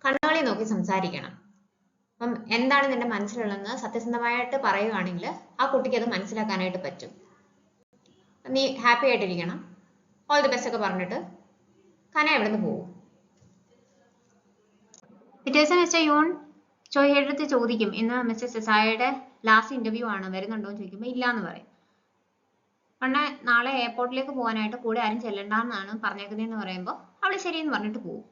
കണ്ണുകളിൽ നോക്കി സംസാരിക്കണം. അപ്പം എന്താണ് നിന്റെ മനസ്സിലുള്ളതെന്ന് സത്യസന്ധമായിട്ട് പറയുകയാണെങ്കിൽ ആ കുട്ടിക്ക് അത് മനസ്സിലാക്കാനായിട്ട് പറ്റും. നീ ഹാപ്പി ആയിട്ടിരിക്കണം, ഓൾ ദി ബെസ്റ്റ് ഒക്കെ പറഞ്ഞിട്ട് കന എവിടെ നിന്ന് പോകും. പിറ്റേ ദിവസം വെച്ചാൽ യൂൺ ചോയ്ഹയുടെ അടുത്ത് ചോദിക്കും ഇന്ന് മിസ്റ്റർ സെസായയുടെ ലാസ്റ്റ് ഇന്റർവ്യൂ ആണ്, വരുന്നുണ്ടോ എന്ന് ചോദിക്കുമ്പോൾ ഇല്ല എന്ന് പറയും. പണ്ടേ നാളെ എയർപോർട്ടിലേക്ക് പോകാനായിട്ട് കൂടെ ആരും ചെല്ലണ്ടെന്നാണ് പറഞ്ഞേക്കുന്നതെന്ന് പറയുമ്പോൾ അവള് ശരിയെന്ന് പറഞ്ഞിട്ട് പോകും.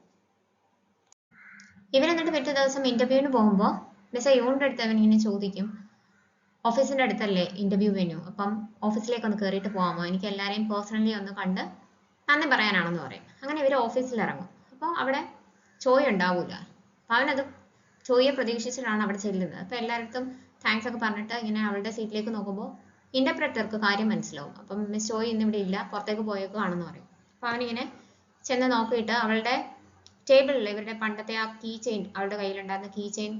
എന്നിട്ട് പിറ്റേ ദിവസം ഇന്റർവ്യൂവിന് പോകുമ്പോൾ മിസ്റ്റർ യൂണിന്റെ അടുത്ത് അവൻ ഇങ്ങനെ ചോദിക്കും ഓഫീസിന്റെ അടുത്തല്ലേ ഇന്റർവ്യൂ വെന്യൂ, അപ്പം ഓഫീസിലേക്ക് ഒന്ന് കയറിയിട്ട് പോകാമോ, എനിക്ക് എല്ലാവരെയും പേഴ്സണലി ഒന്ന് കണ്ട് നന്ദി പറയാനാണെന്ന് പറയും. അങ്ങനെ ഇവർ ഓഫീസിൽ ഇറങ്ങും. അപ്പോൾ അവിടെ ചോയ് ഉണ്ടാവൂല. അപ്പൊ അവനത് ചോയെ പ്രതീക്ഷിച്ചിട്ടാണ് അവിടെ ചെല്ലുന്നത്. അപ്പൊ എല്ലായിടത്തും താങ്ക്സ് ഒക്കെ പറഞ്ഞിട്ട് ഇങ്ങനെ അവളുടെ സീറ്റിലേക്ക് നോക്കുമ്പോൾ ഇന്റർപ്രറ്റർക്ക് കാര്യം മനസ്സിലാവും. അപ്പം മിസ് ചോയ് ഇന്നിവിടെ ഇല്ല, പുറത്തേക്ക് പോയേക്കാണെന്ന് പറയും. അപ്പൊ അവനിങ്ങനെ ചെന്ന് നോക്കിയിട്ട് അവളുടെ ടേബിളിൽ ഇവരുടെ പണ്ടത്തെ ആ കീ ചെയിൻ, അവളുടെ കയ്യിലുണ്ടായിരുന്ന കീ ചെയിൻ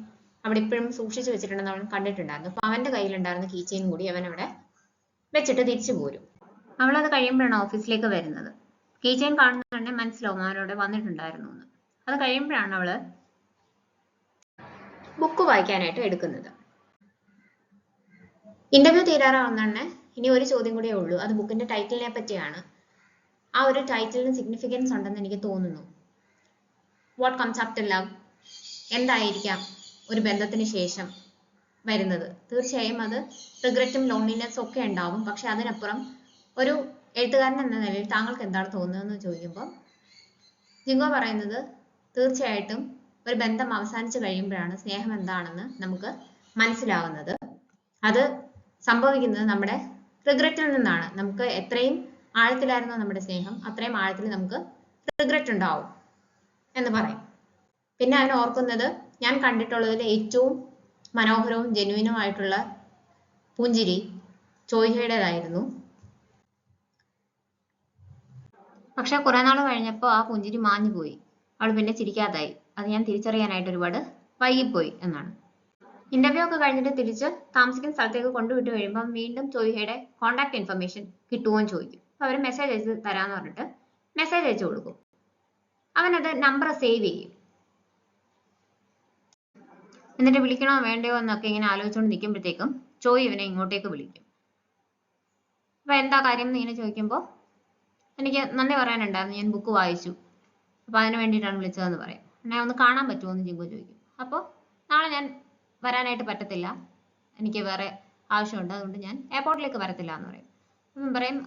അവിടെ ഇപ്പോഴും സൂക്ഷിച്ചു വെച്ചിട്ടുണ്ടെന്ന് അവൻ കണ്ടിട്ടുണ്ടായിരുന്നു. അപ്പൊ അവന്റെ കയ്യിലുണ്ടായിരുന്ന കീ ചെയിൻ കൂടി അവൻ അവിടെ വെച്ചിട്ട് തിരിച്ചു പോരും. അവളത് കഴിയുമ്പോഴാണ് ഓഫീസിലേക്ക് വരുന്നത്. കീ ചെയിൻ കാണുന്ന തന്നെ മനസ്സിലാവും അവനവിടെ വന്നിട്ടുണ്ടായിരുന്നു എന്ന്. അത് കഴിയുമ്പോഴാണ് അവള് ബുക്ക് വായിക്കാനായിട്ട് എടുക്കുന്നത്. ഇന്റർവ്യൂ തീരാറാവുന്ന തന്നെ ഇനി ഒരു ചോദ്യം കൂടിയേ ഉള്ളൂ. അത് ബുക്കിന്റെ ടൈറ്റിലിനെ പറ്റിയാണ്. ആ ഒരു ടൈറ്റിലിന് സിഗ്നിഫിക്കൻസ് ഉണ്ടെന്ന് എനിക്ക് തോന്നുന്നു. വാട്ട് കംസ് ആഫ്റ്റർ ലവ്, എന്തായിരിക്കാം ഒരു ബന്ധത്തിന് ശേഷം വരുന്നത്. തീർച്ചയായും അത് റിഗ്രറ്റും ലോൺലിനെസ്സും ഒക്കെ ഉണ്ടാവും. പക്ഷെ അതിനപ്പുറം ഒരു എഴുത്തുകാരൻ എന്ന നിലയിൽ താങ്കൾക്ക് എന്താണ് തോന്നുന്നതെന്ന് ചോദിക്കുമ്പോൾ ജിങ്കോ പറയുന്നത് തീർച്ചയായിട്ടും ഒരു ബന്ധം അവസാനിച്ചു കഴിയുമ്പോഴാണ് സ്നേഹം എന്താണെന്ന് നമുക്ക് മനസ്സിലാവുന്നത്. അത് സംഭവിക്കുന്നത് നമ്മുടെ റിഗ്രറ്റിൽ നിന്നാണ്. നമുക്ക് എത്രയും ആഴത്തിലായിരുന്നോ നമ്മുടെ സ്നേഹം, അത്രയും ആഴത്തിൽ നമുക്ക് റിഗ്രറ്റ് ഉണ്ടാവും എന്ന് പറയും. പിന്നെ അവൻ ഓർക്കുന്നത് ഞാൻ കണ്ടിട്ടുള്ളതിൽ ഏറ്റവും മനോഹരവും ജെന്യുവിനുമായിട്ടുള്ള പുഞ്ചിരി ചോയ്ഹയുടേതായിരുന്നു. പക്ഷെ കുറെ നാൾ കഴിഞ്ഞപ്പോൾ ആ പുഞ്ചിരി മാഞ്ഞു പോയി, അവൾ പിന്നെ ചിരിക്കാതായി. അത് ഞാൻ തിരിച്ചറിയാനായിട്ട് ഒരുപാട് വൈകിപ്പോയി എന്നാണ്. ഇന്റർവ്യൂ ഒക്കെ കഴിഞ്ഞിട്ട് തിരിച്ച് താമസിക്കുന്ന സ്ഥലത്തേക്ക് കൊണ്ടുവിട്ട് കഴിയുമ്പോൾ വീണ്ടും ചോയ്ഹയുടെ കോൺടാക്ട് ഇൻഫർമേഷൻ കിട്ടുമോ എന്ന് ചോദിക്കും. അപ്പൊ അവർ മെസ്സേജ് അയച്ച് തരാന്ന് പറഞ്ഞിട്ട് മെസ്സേജ് അയച്ചു കൊടുക്കും. അവനത് നമ്പർ സേവ് ചെയ്യും. എന്നിട്ട് വിളിക്കണോ വേണ്ടയോ എന്നൊക്കെ ഇങ്ങനെ ആലോചിച്ചുകൊണ്ട് നിൽക്കുമ്പോഴത്തേക്കും ചോയ് ഇവനെ ഇങ്ങോട്ടേക്ക് വിളിക്കും. അപ്പൊ എന്താ കാര്യം എന്ന് ഇങ്ങനെ ചോദിക്കുമ്പോൾ എനിക്ക് നന്ദി പറയാനുണ്ടായിരുന്നു, ഞാൻ ബുക്ക് വായിച്ചു, അപ്പൊ അതിന് വേണ്ടിയിട്ടാണ് വിളിച്ചതെന്ന് പറയാം. എന്നെ ഒന്ന് കാണാൻ പറ്റുമോ എന്ന് ജിങ്കു ചോദിക്കും. അപ്പോൾ നാളെ ഞാൻ വരാനായിട്ട് പറ്റത്തില്ല, എനിക്ക് വേറെ ആവശ്യമുണ്ട്, അതുകൊണ്ട് ഞാൻ എയർപോർട്ടിലേക്ക് വരത്തില്ല എന്ന് പറയും. അപ്പം പറയും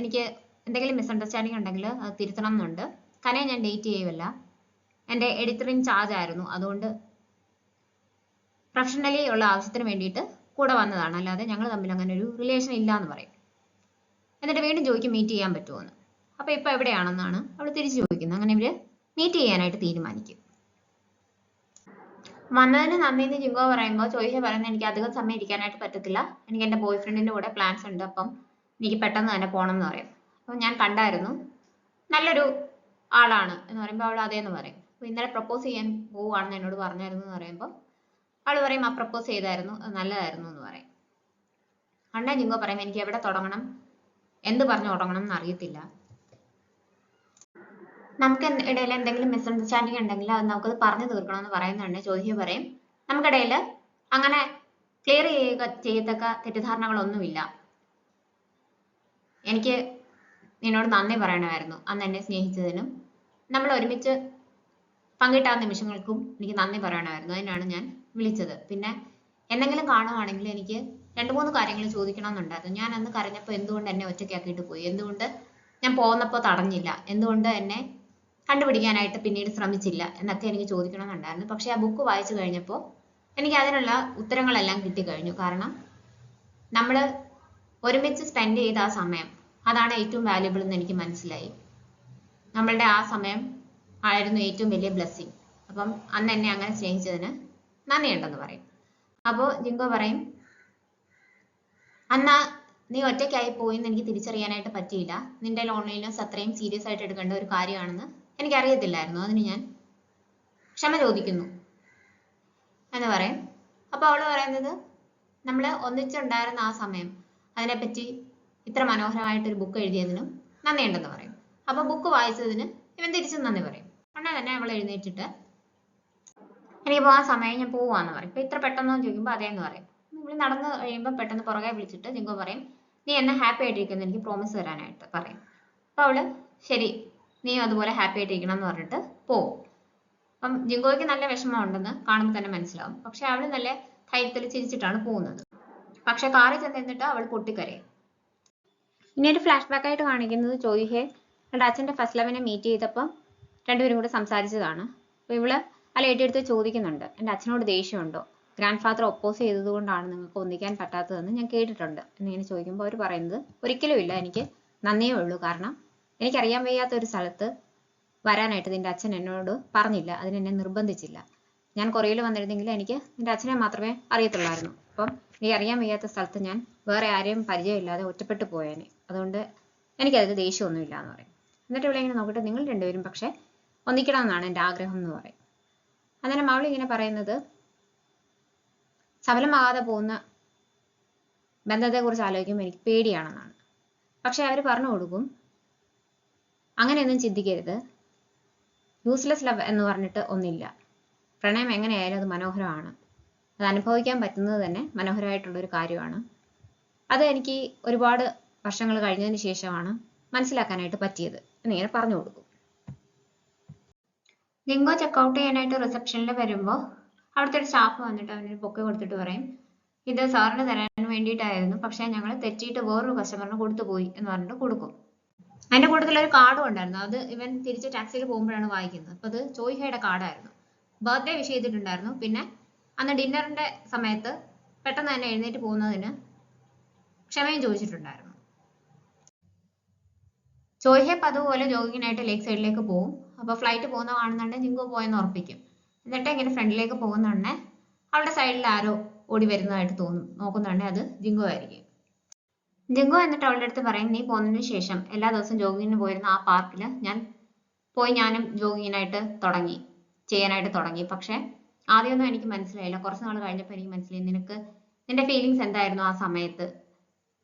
എനിക്ക് എന്തെങ്കിലും മിസ്അണ്ടർസ്റ്റാൻഡിങ് ഉണ്ടെങ്കിൽ അത് തിരുത്തണം എന്നുണ്ട്, കനയെ ഞാൻ ഡേറ്റ് ചെയ്യുമല്ല, എൻ്റെ എഡിറ്ററിങ് ചാർജ് ആയിരുന്നു, അതുകൊണ്ട് പ്രൊഫഷണലി ഉള്ള ആവശ്യത്തിന് വേണ്ടിയിട്ട് കൂടെ വന്നതാണ്, അല്ലാതെ ഞങ്ങൾ തമ്മിൽ അങ്ങനെ ഒരു റിലേഷൻ ഇല്ല എന്ന് പറയും. എന്നിട്ട് വീണ്ടും ചോദിക്കും മീറ്റ് ചെയ്യാൻ പറ്റുമോ എന്ന്. അപ്പൊ ഇപ്പൊ എവിടെയാണെന്നാണ് അവൾ തിരിച്ചു ചോദിക്കുന്നത്. അങ്ങനെ ഇവര് മീറ്റ് ചെയ്യാനായിട്ട് തീരുമാനിക്കും. വന്നതിന് നന്ദിന്ന് ജിങ്കോ പറയുമ്പോൾ ചോയ്ഹ പറയുന്നത് എനിക്ക് അധികം സമയം ഇരിക്കാനായിട്ട് പറ്റത്തില്ല, എനിക്ക് എൻ്റെ ബോയ് ഫ്രണ്ടിന്റെ കൂടെ പ്ലാൻസ് ഉണ്ട്, അപ്പം എനിക്ക് പെട്ടെന്ന് തന്നെ പോകണം എന്ന് പറയും. അപ്പം ഞാൻ കണ്ടായിരുന്നു, നല്ലൊരു ആളാണ് എന്ന് പറയുമ്പോൾ അവൾ അതേന്ന് പറയും. അപ്പോൾ ഇന്നലെ പ്രപ്പോസ് ചെയ്യാൻ പോവുകയാണെന്ന് എന്നോട് പറഞ്ഞായിരുന്നു എന്ന് പറയുമ്പോൾ അവൾ പറയും ആ പ്രപ്പോസ് ചെയ്തായിരുന്നു, അത് നല്ലതായിരുന്നു എന്ന് പറയും. അണ്ണ ജിങ്കോ പറയും എനിക്ക് എവിടെ തുടങ്ങണം, എന്ത് പറഞ്ഞു തുടങ്ങണം എന്ന് അറിയത്തില്ല. നമുക്ക് ഇടയിൽ എന്തെങ്കിലും മിസ്അണ്ടർസ്റ്റാൻഡിങ് ഉണ്ടെങ്കിൽ അത് നമുക്കത് പറഞ്ഞു തീർക്കണമെന്ന് പറയുന്നുണ്ട്. ചോദിക്കുക പറയും നമുക്കിടയിൽ അങ്ങനെ ക്ലിയർ ചെയ്യത്തക്ക തെറ്റിദ്ധാരണകളൊന്നുമില്ല. എനിക്ക് നിന്നോട് നന്ദി പറയണമായിരുന്നു അന്ന് എന്നെ സ്നേഹിച്ചതിനും നമ്മൾ ഒരുമിച്ച് പങ്കിട്ട ആ നിമിഷങ്ങൾക്കും എനിക്ക് നന്ദി പറയണമായിരുന്നു. അതിനാണ് ഞാൻ വിളിച്ചത്. പിന്നെ എന്തെങ്കിലും കാണുവാണെങ്കിൽ എനിക്ക് 2-3 കാര്യങ്ങൾ ചോദിക്കണമെന്നുണ്ടായിരുന്നു. ഞാൻ അന്ന് കരഞ്ഞപ്പോൾ എന്തുകൊണ്ട് എന്നെ ഒറ്റയ്ക്കാക്കിയിട്ട് പോയി, എന്തുകൊണ്ട് ഞാൻ പോന്നപ്പോൾ തടഞ്ഞില്ല, എന്തുകൊണ്ട് എന്നെ കണ്ടുപിടിക്കാനായിട്ട് പിന്നീട് ശ്രമിച്ചില്ല എന്നൊക്കെ എനിക്ക് ചോദിക്കണമെന്നുണ്ടായിരുന്നു. പക്ഷെ ആ ബുക്ക് വായിച്ചു കഴിഞ്ഞപ്പോൾ എനിക്ക് അതിനുള്ള ഉത്തരങ്ങളെല്ലാം കിട്ടിക്കഴിഞ്ഞു. കാരണം നമ്മൾ ഒരുമിച്ച് സ്പെൻഡ് ചെയ്ത ആ സമയം അതാണ് ഏറ്റവും വാല്യുബിൾ എന്ന് എനിക്ക് മനസ്സിലായി. നമ്മളുടെ ആ സമയം ആയിരുന്നു ഏറ്റവും വലിയ ബ്ലെസ്സിങ്. അപ്പം അന്ന് എന്നെ അങ്ങനെ സ്നേഹിച്ചതിന് നന്ദിയുണ്ടെന്ന് പറയും. അപ്പോൾ ജിങ്കോ പറയും അന്ന് നീ ഒറ്റയ്ക്കായി പോയി എന്ന് എനിക്ക് തിരിച്ചറിയാനായിട്ട് പറ്റിയില്ല. നിന്റെ ലോൺലിനെസ് അത്രയും സീരിയസ് ആയിട്ട് എടുക്കേണ്ട ഒരു കാര്യമാണെന്ന് എനിക്കറിയത്തില്ലായിരുന്നു. അതിന് ഞാൻ ക്ഷമ ചോദിക്കുന്നു എന്ന് പറയും. അപ്പോൾ അവള് പറയുന്നത് നമ്മൾ ഒന്നിച്ചുണ്ടായിരുന്ന ആ സമയം അതിനെപ്പറ്റി ഇത്ര മനോഹരമായിട്ടൊരു ബുക്ക് എഴുതിയതിനും നന്ദിയുണ്ടെന്ന് പറയും. അപ്പോൾ ബുക്ക് വായിച്ചതിന് ഇവൻ തിരിച്ചും നന്ദി പറയും. ഉടനെ തന്നെ അവൾ എഴുന്നേറ്റിട്ട് എനിക്കിപ്പോൾ ആ സമയം ഞാൻ പോവാന്ന് പറയും. ഇപ്പൊ ഇത്ര പെട്ടെന്ന് ചോദിക്കുമ്പോൾ അതേന്ന് പറയും. നമ്മൾ നടന്ന് കഴിയുമ്പോൾ പെട്ടെന്ന് പുറകെ വിളിച്ചിട്ട് ജിങ്കോ പറയും നീ എന്നെ ഹാപ്പി ആയിട്ടിരിക്കുന്നു എനിക്ക് പ്രോമിസ് തരാനായിട്ട് പറയും. അപ്പൊ അവള് ശരി നീ അതുപോലെ ഹാപ്പി ആയിട്ടിരിക്കണം എന്ന് പറഞ്ഞിട്ട് പോവും. അപ്പം ജിങ്കോയ്ക്ക് നല്ല വിഷമം ഉണ്ടെന്ന് കാണുമ്പോൾ തന്നെ മനസ്സിലാവും. പക്ഷെ അവള് നല്ല ധൈര്യത്തിൽ ചിരിച്ചിട്ടാണ് പോകുന്നത്. പക്ഷെ കാറിൽ ചെന്ന് നിന്നിട്ട് അവൾ പൊട്ടിക്കരയും. ഇനി ഒരു ഫ്ലാഷ് ബാക്ക് ആയിട്ട് കാണിക്കുന്നത് ചോയ്ഹെ അച്ഛൻ്റെ ഫസ്റ്റ് ലവിനെ മീറ്റ് ചെയ്തപ്പോൾ രണ്ടുപേരും കൂടെ സംസാരിച്ചതാണ്. അപ്പൊ ഇവള് ആ ലേഡി എടുത്ത് ചോദിക്കുന്നുണ്ട് എൻ്റെ അച്ഛനോട് ദേഷ്യമുണ്ടോ, ഗ്രാൻഡ് ഫാദർ ഒപ്പോസ് ചെയ്തത് കൊണ്ടാണ് നിങ്ങൾക്ക് ഒന്നിക്കാൻ പറ്റാത്തതെന്ന് ഞാൻ കേട്ടിട്ടുണ്ട് എന്നിങ്ങനെ ചോദിക്കുമ്പോൾ അവർ പറയുന്നത് ഒരിക്കലും ഇല്ല, എനിക്ക് നന്ദിയേ ഉള്ളൂ. കാരണം എനിക്കറിയാൻ വയ്യാത്ത ഒരു സ്ഥലത്ത് വരാനായിട്ട് നിന്റെ അച്ഛൻ എന്നോട് പറഞ്ഞില്ല, അതിനെന്നെ നിർബന്ധിച്ചില്ല. ഞാൻ കൊറിയയിൽ വന്നിരുന്നെങ്കിൽ എനിക്ക് നിന്റെ അച്ഛനെ മാത്രമേ അറിയത്തുള്ളായിരുന്നു. അപ്പം നീ അറിയാൻ വയ്യാത്ത സ്ഥലത്ത് ഞാൻ വേറെ ആരെയും പരിചയമില്ലാതെ ഒറ്റപ്പെട്ടു പോയേനെ. അതുകൊണ്ട് എനിക്കതിൽ ദേഷ്യമൊന്നുമില്ല എന്ന് പറയും. എന്നിട്ട് ഇവിടെ ഇങ്ങനെ നോക്കിയിട്ട് നിങ്ങൾ രണ്ടുപേരും പക്ഷെ ഒന്നിക്കണം എന്നാണ് എൻ്റെ ആഗ്രഹം എന്ന് പറയും. അന്നേരം അവൾ ഇങ്ങനെ പറയുന്നത് സഫലമാകാതെ പോകുന്ന ബന്ധത്തെക്കുറിച്ച് ആലോചിക്കുമ്പോൾ എനിക്ക് പേടിയാണെന്നാണ്. പക്ഷെ അവർ പറഞ്ഞു കൊടുക്കും അങ്ങനെയൊന്നും ചിന്തിക്കരുത്, യൂസ്ലെസ് ലവ് എന്ന് പറഞ്ഞിട്ട് ഒന്നില്ല. പ്രണയം എങ്ങനെയായാലും അത് മനോഹരമാണ്, അത് അനുഭവിക്കാൻ പറ്റുന്നത് തന്നെ മനോഹരമായിട്ടുള്ളൊരു കാര്യമാണ്. അത് എനിക്ക് ഒരുപാട് വർഷങ്ങൾ കഴിഞ്ഞതിന് ശേഷമാണ് മനസ്സിലാക്കാനായിട്ട് പറ്റിയത് എന്നിങ്ങനെ പറഞ്ഞു കൊടുക്കും. ജിങ്കോ ചെക്കൗട്ട് ചെയ്യാനായിട്ട് റിസപ്ഷനിൽ വരുമ്പോൾ അവിടുത്തെ ഒരു സ്റ്റാഫ് വന്നിട്ട് അവനൊരു ബൊക്കെ കൊടുത്തിട്ട് പറയും ഇത് സാറിന് തരാൻ വേണ്ടിയിട്ടായിരുന്നു, പക്ഷെ ഞങ്ങൾ തെറ്റിയിട്ട് വേറൊരു കസ്റ്റമറിന് കൊടുത്തു പോയി എന്ന് പറഞ്ഞിട്ട് കൊടുക്കും. അതിന്റെ കൂട്ടത്തിൽ ഒരു കാർഡും ഉണ്ടായിരുന്നു. അത് ഇവൻ തിരിച്ച് ടാക്സിയിൽ പോകുമ്പോഴാണ് വായിക്കുന്നത്. അപ്പൊ അത് ചോയ്ഹയുടെ കാർഡായിരുന്നു. ബർത്ത്ഡേ വിഷ് ചെയ്തിട്ടുണ്ടായിരുന്നു. പിന്നെ അന്ന് ഡിന്നറിന്റെ സമയത്ത് പെട്ടെന്ന് തന്നെ എഴുന്നേറ്റ് പോകുന്നതിന് ക്ഷമയും ചോദിച്ചിട്ടുണ്ടായിരുന്നു. ചോയ്ഹെ അതുപോലെ ജോഗിങ്ങിനായിട്ട് ലേക്ക് സൈഡിലേക്ക് പോകും. അപ്പൊ ഫ്ലൈറ്റ് പോകുന്ന കാണുന്നുണ്ടെ ജിങ്കോ പോയെന്ന് ഉറപ്പിക്കും. എന്നിട്ട് ഇങ്ങനെ ഫ്രണ്ടിലേക്ക് പോകുന്നുണ്ടെ അവളുടെ സൈഡിൽ ആരോ ഓടി വരുന്നതായിട്ട് തോന്നും. നോക്കുന്നുണ്ടെ അത് ജിങ്കോ ആയിരിക്കും. ജിങ്കോ എന്നിട്ട് അവളുടെ അടുത്ത് പറയും നീ പോകുന്നതിന് ശേഷം എല്ലാ ദിവസവും ജോഗിങ്ങിന് പോയിരുന്ന ആ പാർക്കിൽ ഞാനും ജോഗിങ്ങിനായിട്ട് ചെയ്യാനായിട്ട് തുടങ്ങി. പക്ഷെ ആദ്യമൊന്നും എനിക്ക് മനസ്സിലായില്ല. കുറച്ച് നാൾ കഴിഞ്ഞപ്പോൾ എനിക്ക് മനസ്സിലായി നിന്റെ ഫീലിങ്സ് എന്തായിരുന്നു ആ സമയത്ത്,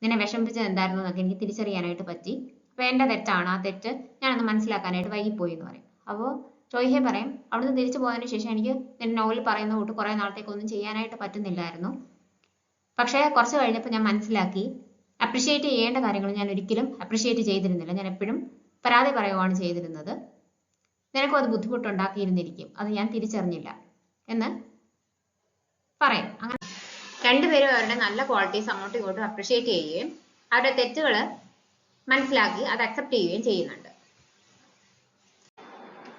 നിന്നെ വിഷമിപ്പിച്ചത് എന്തായിരുന്നു എന്നൊക്കെ എനിക്ക് തിരിച്ചറിയാനായിട്ട് പറ്റി. അപ്പൊ എന്റെ തെറ്റാണ്, ആ തെറ്റ് ഞാനൊന്ന് മനസ്സിലാക്കാനായിട്ട് വൈകിപ്പോയി എന്ന് പറയും. അപ്പോൾ ചോയ്ഹെ പറയും അവിടുന്ന് തിരിച്ചു പോയതിനു ശേഷം എനിക്ക് നിന്റെ നോവൽ പറയുന്ന കൂട്ട് കുറെ നാളത്തേക്കൊന്നും ചെയ്യാനായിട്ട് പറ്റുന്നില്ലായിരുന്നു. പക്ഷെ കുറച്ച് കഴിഞ്ഞപ്പോൾ ഞാൻ മനസ്സിലാക്കി അപ്രിഷിയേറ്റ് ചെയ്യേണ്ട കാര്യങ്ങൾ ഞാൻ ഒരിക്കലും അപ്രിഷിയേറ്റ് ചെയ്തിരുന്നില്ല. ഞാൻ എപ്പോഴും പരാതി പറയുകയാണ് ചെയ്തിരുന്നത്. നിനക്കും അത് ബുദ്ധിമുട്ടുണ്ടാക്കിയിരുന്നിരിക്കും, അത് ഞാൻ തിരിച്ചറിഞ്ഞില്ല എന്ന് പറയും. അങ്ങനെ രണ്ടുപേരും അവരുടെ നല്ല ക്വാളിറ്റീസ് അങ്ങോട്ടും ഇങ്ങോട്ടും അപ്രിഷിയേറ്റ് ചെയ്യുകയും അവരുടെ തെറ്റുകൾ മനസ്സിലാക്കി അത് അക്സെപ്റ്റ് ചെയ്യുകയും ചെയ്യുന്നുണ്ട്.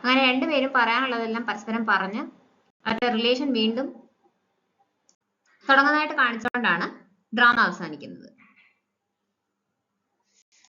അങ്ങനെ രണ്ടുപേരും പറയാനുള്ളതെല്ലാം പരസ്പരം പറഞ്ഞ് അവരുടെ റിലേഷൻ വീണ്ടും തുടങ്ങുന്നതായിട്ട് കാണിച്ചുകൊണ്ടാണ് ഡ്രാമ അവസാനിക്കുന്നത്.